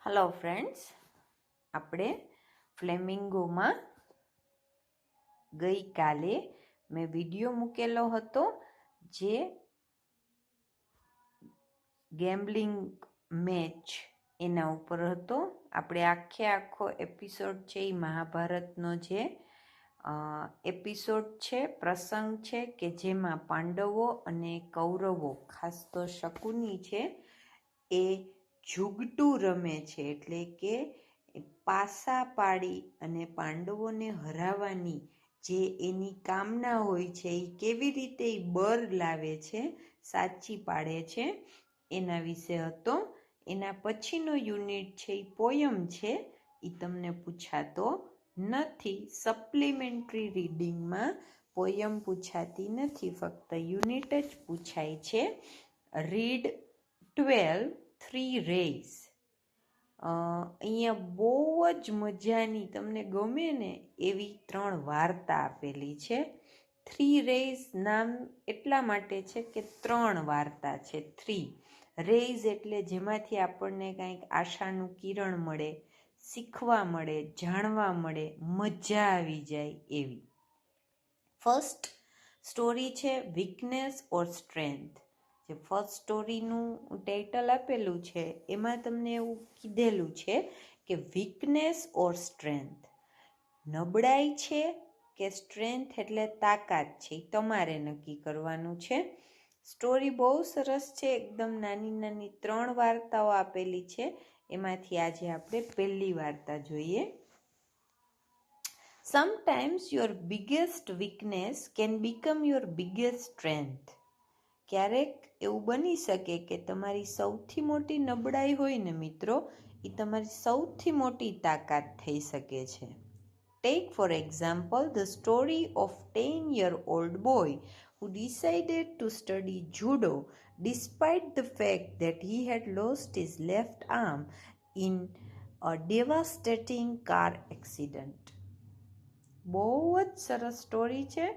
Hello friends, આપણે ફ્લેમિંગોમાં ગઈકાલે મેં વિડીયો મૂકેલો હતો જે ગેમ્બલિંગ મેચ એના ઉપર હતો. આપણે આખો એપિસોડ છે એ મહાભારતનો જે એપિસોડ છે, પ્રસંગ છે કે જેમાં પાંડવો અને કૌરવો, ખાસ તો શકુની છે, એ જુગટું રમે છે, એટલે કે પાસા પાડી અને પાંડવોને હરાવવાની જે એની કામના હોય છે એ કેવી રીતે એ બર લાવે છે, સાચી પાડે છે, એના વિશે હતો. એના પછીનો યુનિટ છે એ પોયમ છે, એ તમને પૂછાતો નથી. સપ્લિમેન્ટરી રીડિંગમાં પોયમ પૂછાતી નથી, ફક્ત યુનિટ જ પૂછાય છે. Read 12 3 raise. અહીંયા બહુ જ મજાની, તમને ગમે ને એવી 3 વાર્તા આપેલી છે. 3 રેઝ નામ એટલા માટે છે કે 3 વાર્તા છે. 3 રેઝ એટલે જેમાંથી આપણને કંઈક આશાનું કિરણ મળે, શીખવા મળે, જાણવા મળે, મજા આવી જાય એવી. ફર્સ્ટ સ્ટોરી છે વીકનેસ ઓર સ્ટ્રેન્થ. જે ફર્સ્ટ સ્ટોરીનું ટાઇટલ આપેલું છે એમાં તમને એવું કીધેલું છે કે વીકનેસ ઓર સ્ટ્રેન્થ, નબળાઈ છે કે સ્ટ્રેન્થ એટલે તાકાત છે, એ તમારે નક્કી કરવાનું છે. સ્ટોરી બહુ સરસ છે, એકદમ નાની નાની 3 વાર્તાઓ આપેલી છે. એમાંથી આજે આપણે પહેલી વાર્તા જોઈએ. Sometimes your biggest weakness can become your biggest strength. ક્યારેક એવું બની શકે કે તમારી સૌથી મોટી નબળાઈ હોય ને મિત્રો, એ તમારી સૌથી મોટી તાકાત થઈ શકે છે. Take for example the story of 10-year-old boy who decided to study judo despite the fact that he had lost his left arm in a devastating car accident. બહુ જ સરસ સ્ટોરી છે.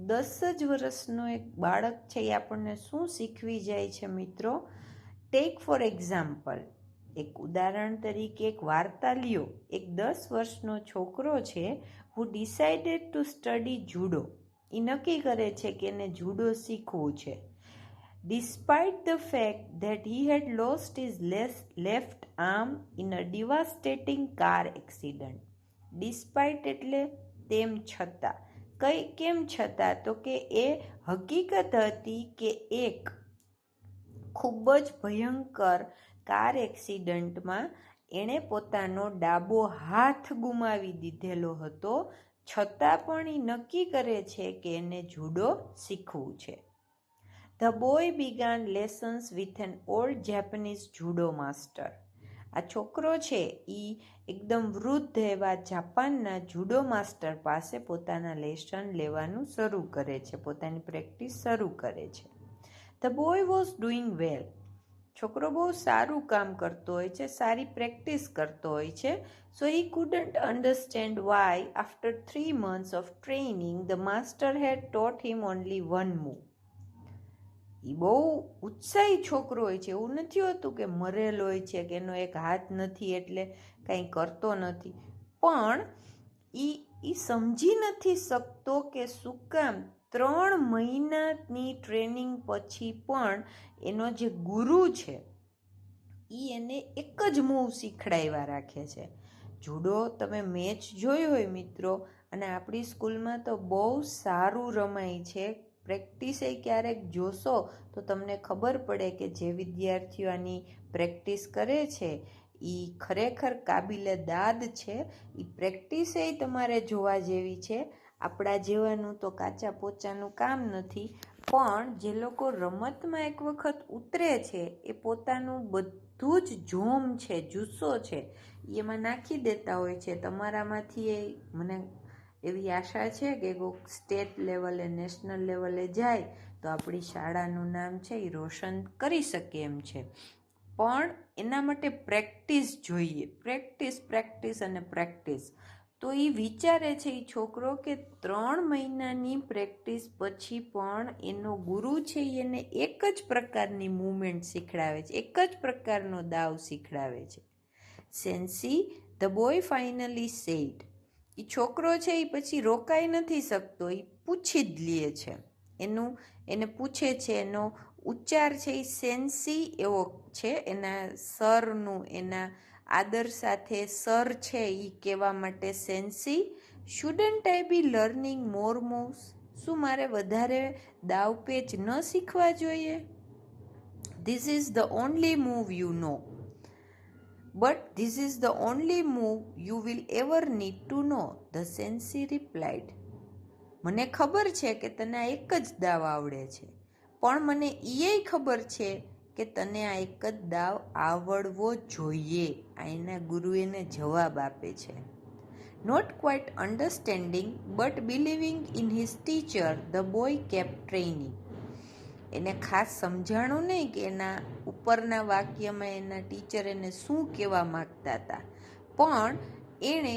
10 જ વર્ષનો એક બાળક છે, એ આપણને શું શીખવી જાય છે મિત્રો? ટેક ફોર એક્ઝામ્પલ, એક ઉદાહરણ તરીકે એક વાર્તા લ્યો. એક 10 વર્ષનો છોકરો છે, who decided to study judo. એ નક્કી કરે છે કે એને જુડો શીખવું છે. Despite the fact that he had lost his left arm in a devastating car accident. Despite એટલે તેમ છતાં. કેમ છતાં? તો કે એ હકીકત હતી કે એક ખૂબ જ ભયંકર કાર એક્સિડન્ટમાં એણે પોતાનો ડાબો હાથ ગુમાવી દીધેલો હતો, છતાં પણ એ નક્કી કરે છે કે એને જુડો શીખવું છે. The boy began lessons with an old Japanese judo master. આ છોકરો છે એ એકદમ વૃદ્ધ એવા જાપાનના જુડો માસ્ટર પાસે પોતાના લેસન લેવાનું શરૂ કરે છે, પોતાની પ્રેક્ટિસ શરૂ કરે છે. The boy was doing well. છોકરો બહુ સારું કામ કરતો હોય છે, સારી પ્રેક્ટિસ કરતો હોય છે. So he couldn't understand why after 3 months of training the master had taught him only one move. એ બહુ ઉત્સાહી છોકરો હોય છે, એવું નથી હોતું કે મરેલ હોય છે કે એનો એક હાથ નથી એટલે કંઈ કરતો નથી, પણ એ સમજી નથી શકતો કે શું કામ 3 મહિનાની ટ્રેનિંગ પછી પણ એનો જે ગુરુ છે એ એને એક જ મૂવ શીખડાવ્યા રાખે છે. જુડો તમે મેચ જોઈ હોય મિત્રો, અને આપણી સ્કૂલમાં તો બહુ સારું રમાય છે. પ્રેક્ટિસ એ ક્યારેક જોશો તો તમને ખબર પડે કે જે વિદ્યાર્થીઓ આની પ્રેક્ટિસ કરે છે એ ખરેખર કાબિલે દાદ છે. એ પ્રેક્ટિસ એ તમારે જોવા જેવી છે. આપણા જેવાનું તો કાચા પોચાનું કામ નથી, પણ જે લોકો રમતમાં એક વખત ઉતરે છે એ પોતાનું બધું જ જોમ છે, જુસ્સો છે, એમાં નાખી દેતા હોય છે. તમારામાંથી એ મને એવી આશા છે કે કોઈક સ્ટેટ લેવલે, નેશનલ લેવલે જાય તો આપણી શાળાનું નામ છે એ રોશન કરી શકે એમ છે. પણ એના માટે પ્રેક્ટિસ જોઈએ, પ્રેક્ટિસ પ્રેક્ટિસ અને પ્રેક્ટિસ. તો એ વિચારે છે એ છોકરો કે 3 મહિનાની પ્રેક્ટિસ પછી પણ એનો ગુરુ છે એને એક જ પ્રકારની મૂવમેન્ટ શીખડાવે છે, એક જ પ્રકારનો દાવ શીખડાવે છે. Sensei, the boy finally said. એ છોકરો છે એ પછી રોકાઈ નથી શકતો, એ પૂછી જ લે છે. એને પૂછે છે, એનો ઉચ્ચાર છે એ સેન્સી એવો છે. એના સરનું, એના આદર સાથે સર છે એ કહેવા માટે sensei. Shouldn't I be learning more moves? શું મારે વધારે દાવપેચ ન શીખવા જોઈએ? This is the only move you know, but this is the only move you will ever need to know, the sensei replied. મને ખબર છે કે તને આ એક જ દાવ આવડે છે, પણ મને એ ખબર છે કે તને આ એક જ દાવ આવડવો જોઈએ. આ એના ગુરુ એને જવાબ આપે છે. Not quite understanding but believing in his teacher, the boy kept training. એને ખાસ સમજાણું નહીં કે એના ઉપરના વાક્યમાં એના ટીચર એને શું કહેવા માગતા હતા, પણ એણે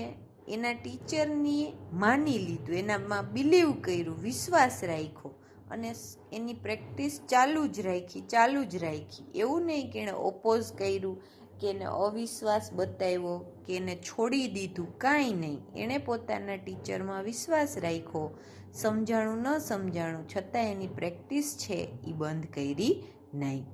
એના ટીચરની માની લીધું, એનામાં બિલીવ કર્યું, વિશ્વાસ રાખ્યો અને એની પ્રેક્ટિસ ચાલુ જ રાખી. એવું નહીં કે એણે ઓપોઝ કર્યું કે એને અવિશ્વાસ બતાવ્યો કે એને છોડી દીધું, કાંઈ નહીં. એણે પોતાના ટીચરમાં વિશ્વાસ રાખ્યો. સમજાણું ન સમજાણું છતાં એની પ્રેક્ટિસ છે એ બંધ કરી નહીં.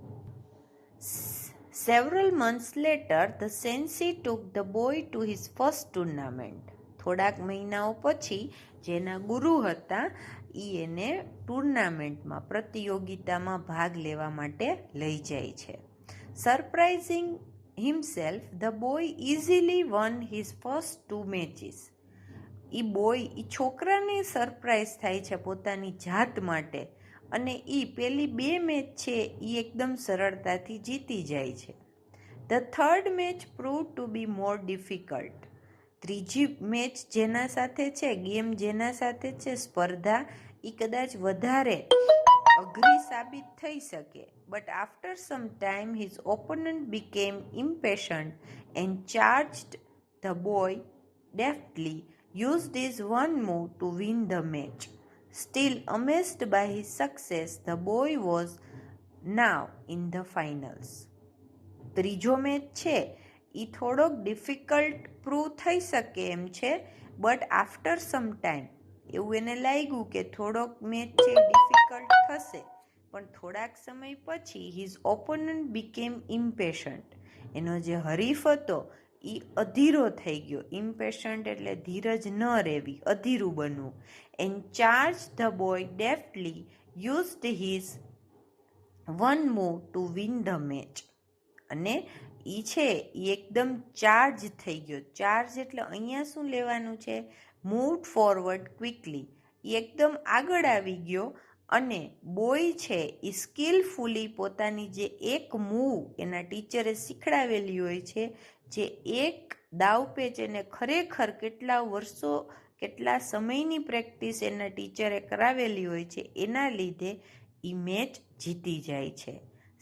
Several months later, the sensei took the boy to his first tournament. થોડાક મહિનાઓ પછી જેના ગુરુ હતા એને ટુર્નામેન્ટમાં, પ્રતિયોગિતામાં ભાગ લેવા માટે લઈ જાય છે. Surprising himself, the boy easily won his first 2 matches. એ છોકરાને સરપ્રાઇઝ થાય છે પોતાની જાત માટે, અને પેલી 2 મેચ છે એ એકદમ સરળતાથી જીતી જાય છે. The third match prove to be more difficult. ત્રીજી મેચ જેના સાથે છે, ગેમ જેના સાથે છે, સ્પર્ધા, એ કદાચ વધારે અઘરી સાબિત થઈ શકે. But after some time his opponent became impatient and charged. The boy deftly used his one move to win the match. Still amazed by his success, the boy was now in the finals. ત્રીજો match છે એ થોડોક difficult prove થઈ શકે એમ છે, but after some time એવું એને લાગ્યું કે થોડોક મેચ છે ડિફિકલ્ટ થશે, પણ થોડાક સમય પછી હિઝ ઓપોનન્ટ બીકેમ ઇમ્પેશન્ટ. એનો જે હરીફ હતો એ અધીરો થઈ ગયો. ઇમ્પેશન્ટ એટલે ધીરજ ન રહેવી, અધીરું બનવું. And charge the boy deftly used his one move to win the match. અને એ છે એ એકદમ ચાર્જ થઈ ગયો. ચાર્જ એટલે અહીંયા શું લેવાનું છે? Move forward quickly. એ એકદમ આગળ આવી ગયો અને બોય છે એ સ્કિલફુલી પોતાની જે એક મૂવ એના ટીચરે શીખડાવેલી હોય છે, જે એક દાવપેચ એને ખરેખર કેટલા વર્ષો, કેટલા સમયની પ્રેક્ટિસ એના ટીચરે કરાવેલી હોય છે, એના લીધે એ મેચ જીતી જાય છે.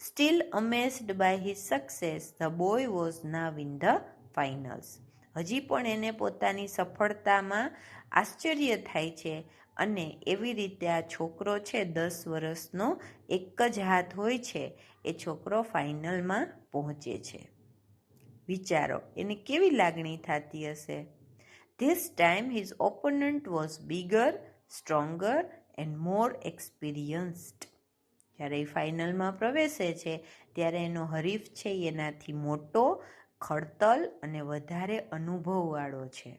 Still amazed by his success, the boy was now in the finals. હજી પણ એને પોતાની સફળતામાં આશ્ચર્ય થાય છે, અને એવી રીતે આ છોકરો છે 10 વર્ષનો, એક જ હાથ હોય છે, એ છોકરો ફાઇનલમાં પહોંચે છે. વિચારો એને કેવી લાગણી થતી હશે. This time his opponent was bigger, stronger and more experienced. જ્યારે એ ફાઇનલમાં પ્રવેશે છે ત્યારે એનો હરીફ છે એનાથી મોટો, ખડતલ અને વધારે અનુભવવાળો છે.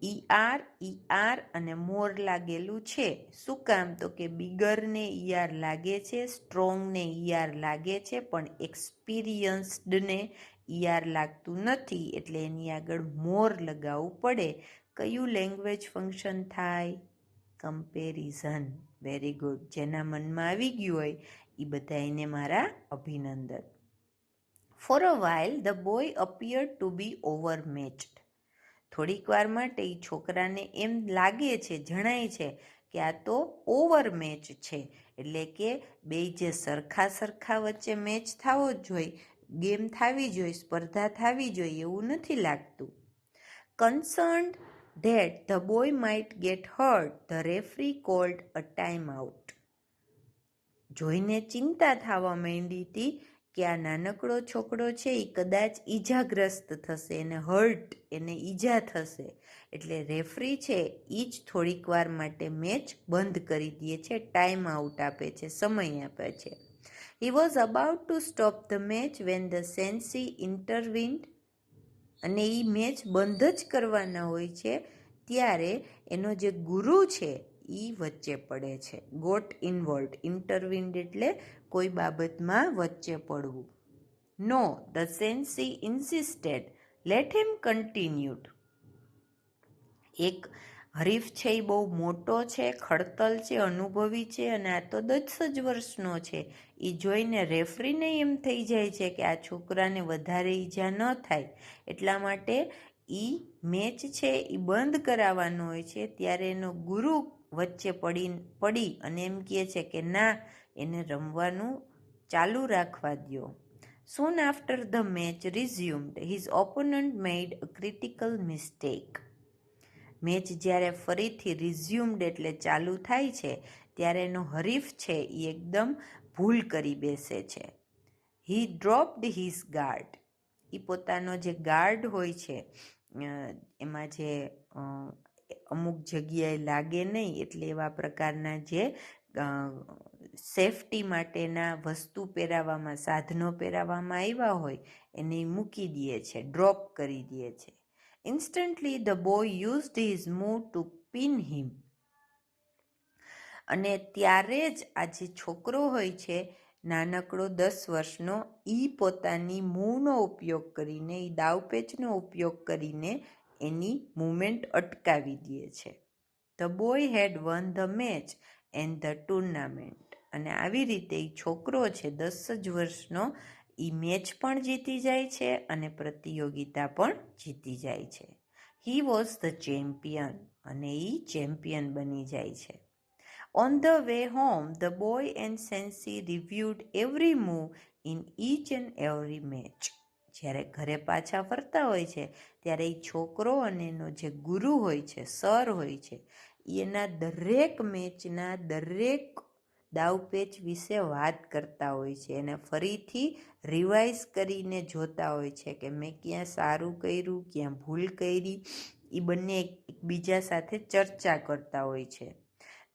ઈઆર અને મોર લાગેલું છે. શું કામ? તો કે બિગરને ઈઆર લાગે છે, સ્ટ્રોંગને ઈઆર લાગે છે, પણ એક્સપિરિયન્સ્ડને ઈઆર લાગતું નથી, એટલે એની આગળ મોર લગાવવું પડે. કયું લેંગ્વેજ ફંક્શન થાય? કમ્પેરિઝન. Very good. જેના મનમાં આવી ગયું હોય એ બધાને મારા અભિનંદન. For a while the boy appeared to be overmatched. થોડીક વાર માટે એ છોકરાને એમ લાગે છે, જણાય છે કે આ તો ઓવરમેચ છે, એટલે કે બે જે સરખા વચ્ચે મેચ થવો જ જોઈએ, ગેમ થવી જોઈએ, સ્પર્ધા થવી જોઈએ, એવું નથી લાગતું. કન્સર્ન્ડ that the boy might get hurt, the referee called a time out. જોઈને ચિંતા થવા માંડી હતી કે આ નાનકડો છોકરો છે એ કદાચ ઈજાગ્રસ્ત થશે, એને હર્ટ, એને ઈજા થશે, એટલે રેફરી છે એ જ થોડીક વાર માટે મેચ બંધ કરી દે છે, ટાઈમ આઉટ આપે છે, સમય આપે છે. He was about to stop the match when the sensei intervened. અને એ મેચ બંધ જ કરવાના હોય છે ત્યારે એનો જે ગુરુ છે એ વચ્ચે પડે છે. ગોટ ઇન્વોલ્વ, ઇન્ટરવિન્ડ એટલે કોઈ બાબતમાં વચ્ચે પડવું. No, the sensei insisted, let him continued. એક હરીફ છે એ બહુ મોટો છે, ખડતલ છે, અનુભવી છે, અને આ તો 10 જ વર્ષનો છે. એ જોઈને રેફરીને એમ થઈ જાય છે કે આ છોકરાને વધારે ઈજા ન થાય, એટલા માટે એ મેચ છે એ બંધ કરાવવાનો હોય છે. ત્યારે એનો ગુરુ વચ્ચે પડી અને એમ કહે છે કે ના, એને રમવાનું ચાલુ રાખવા દ્યો. Soon after the match resumed, his opponent made a critical mistake. Match જ્યારે ફરીથી રિઝ્યુમ્ડ એટલે ચાલુ થાય છે ત્યારે એનો હરીફ છે એ એકદમ ભૂલ કરી બેસે છે. હી ડ્રોપ્ડ હિઝ ગાર્ડ. એ પોતાનો જે ગાર્ડ હોય છે એમાં જે અમુક જગ્યાએ લાગે નહીં એટલે એવા પ્રકારના જે સેફટી માટેના વસ્તુ પહેરાવવામાં, સાધનો પહેરાવવામાં આવ્યા હોય એને મૂકી દે છે, ડ્રોપ કરી દે છે. Instantly the boy used his move to pin him. અને ત્યારે જ આ જે છોકરો હોય છે નાનકડો 10 વર્ષનો, એ પોતાની મૂવનો ઉપયોગ કરીને, એ દાવપેચનો ઉપયોગ કરીને એની મૂવમેન્ટ અટકાવી દે છે. The boy had won the match and the tournament. અને આવી રીતે એ છોકરો છે 10 જ વર્ષનો, એ મેચ પણ જીતી જાય છે અને પ્રતિયોગિતા પણ જીતી જાય છે. He was the champion. અને એ ચેમ્પિયન બની જાય છે. On the way home, the boy and sensei reviewed every move in each and every match. જ્યારે ઘરે પાછા ફરતા હોય છે ત્યારે એ છોકરો અને એનો જે ગુરુ હોય છે, સર હોય છે, એના દરેક મેચના દરેક દાવપેચ વિશે વાત કરતા હોય છે. એને ફરીથી રિવાઇઝ કરીને જોતા હોય છે કે મેં ક્યાં સારું કર્યું, ક્યાં ભૂલ કરી. એ બંને એકબીજા સાથે ચર્ચા કરતા હોય છે.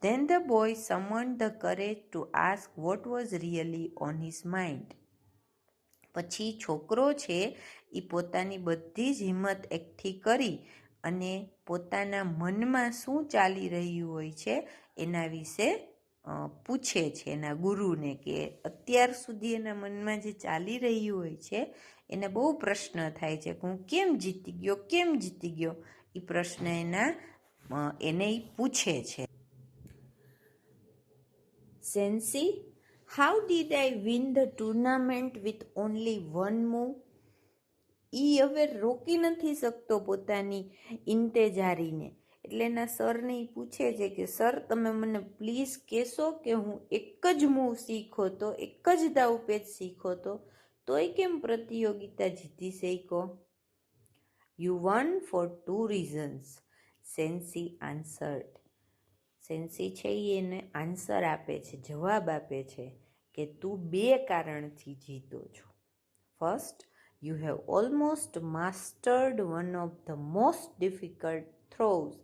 Then the boy summoned the courage to ask what was really on his mind. પછી છોકરો છે એ પોતાની બધી જ હિંમત એકઠી કરી અને પોતાના મનમાં શું ચાલી રહ્યું હોય છે એના વિશે પૂછે છે એના ગુરુને, કે અત્યાર સુધી એના મનમાં જે ચાલી રહ્યું હોય છે એને બહુ પ્રશ્ન થાય છે કે હું કેમ જીતી ગયો. એ પ્રશ્ન એને પૂછે છે. Sensei, how did I win the tournament with only one move? એ હવે રોકી નથી શકતો પોતાની ઇન્તેજારીને, એટલે એના સરને એ પૂછે છે કે સર, તમે મને પ્લીઝ કહેશો કે હું એક જ મૂવ શીખો તો, એક જ દાવપેચ શીખો તોય કેમ પ્રતિયોગિતા જીતી શક્યો? You won for 2 reasons, Sensei answered. Science છે એને આન્સર આપે છે, જવાબ આપે છે કે તું 2 કારણથી જીતો છો. First, you have almost mastered one of the most difficult throws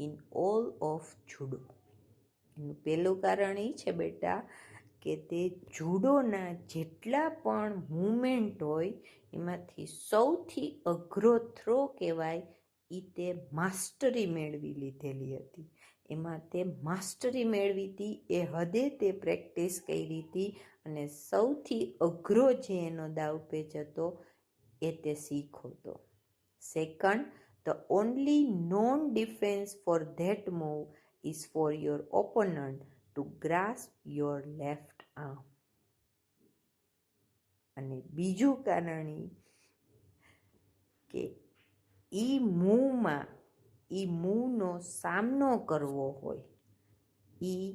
in all of judo. એનું પહેલું કારણ એ છે બેટા કે તે જુડોના જેટલા પણ મૂવમેન્ટ હોય એમાંથી સૌથી અઘરો થ્રો કહેવાય એ તે માસ્ટરી મેળવી લીધેલી હતી. એમાં તે માસ્ટરી મેળવી હતી, એ હદે તે પ્રેક્ટિસ કરી હતી અને સૌથી અઘરો જે એનો દાવપેચ હતો એ તે શીખો હતો. Second, the only known defense for that move is for your opponent to grasp your left arm. અને બીજું કારણ કે ઈ મૂવનો સામનો કરવો હોય, ઈ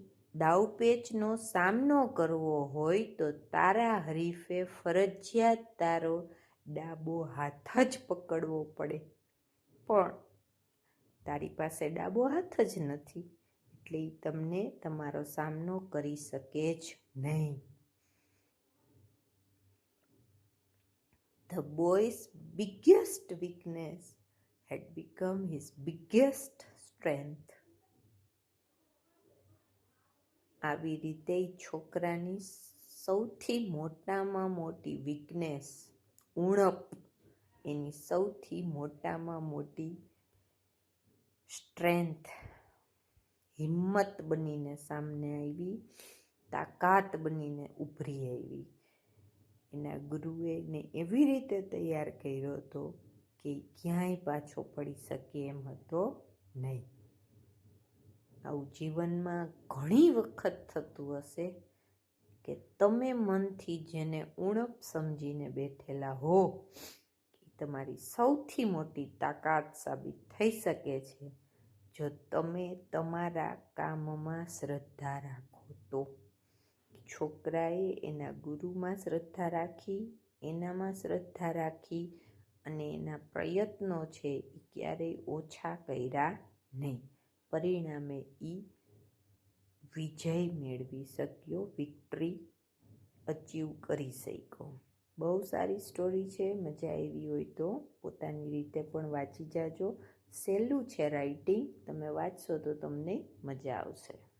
દાવપેચનો સામનો કરવો હોય તો તારા હરીફે ફરજિયાત તારો ડાબો હાથ જ પકડવો પડે, પણ તારી પાસે ડાબો હાથ જ નથી એટલે એ તમને તમારો સામનો કરી શકે જ નહીં. The boy's biggest weakness had become his biggest strength. આવી રીતે છોકરાની સૌથી મોટામાં મોટી વીકનેસ, ઉણપ, એની સૌથી મોટામાં મોટી સ્ટ્રેન્થ, હિંમત બનીને સામને આવી, તાકાત બનીને ઉભરી આવી. એના ગુરુએ એને એવી રીતે તૈયાર કર્યો હતો કે ક્યાંય પાછો પડી શકે એમ હતો નહીં. આવું જીવનમાં ઘણી વખત થતું હશે કે તમે મનથી જેને ઉણપ સમજીને બેઠેલા હો એ તમારી સૌથી મોટી તાકાત સાબિત થઈ શકે છે જો તમે તમારા કામમાં શ્રદ્ધા રાખો તો. છોકરાએ એના ગુરુમાં શ્રદ્ધા રાખી, એનામાં શ્રદ્ધા રાખી અને એના પ્રયત્નો છે એ ક્યારેય ઓછા કર્યા નહીં. પરિણામે એ વિજય મેળવી શક્યો, વિક્ટરી અચીવ કરી શક્યો. બહુ સારી સ્ટોરી છે. મજા આવી હોય તો પોતાની રીતે પણ વાંચી જાજો. સહેલું છે રાઇટિંગ, તમે વાંચશો તો તમને મજા આવશે.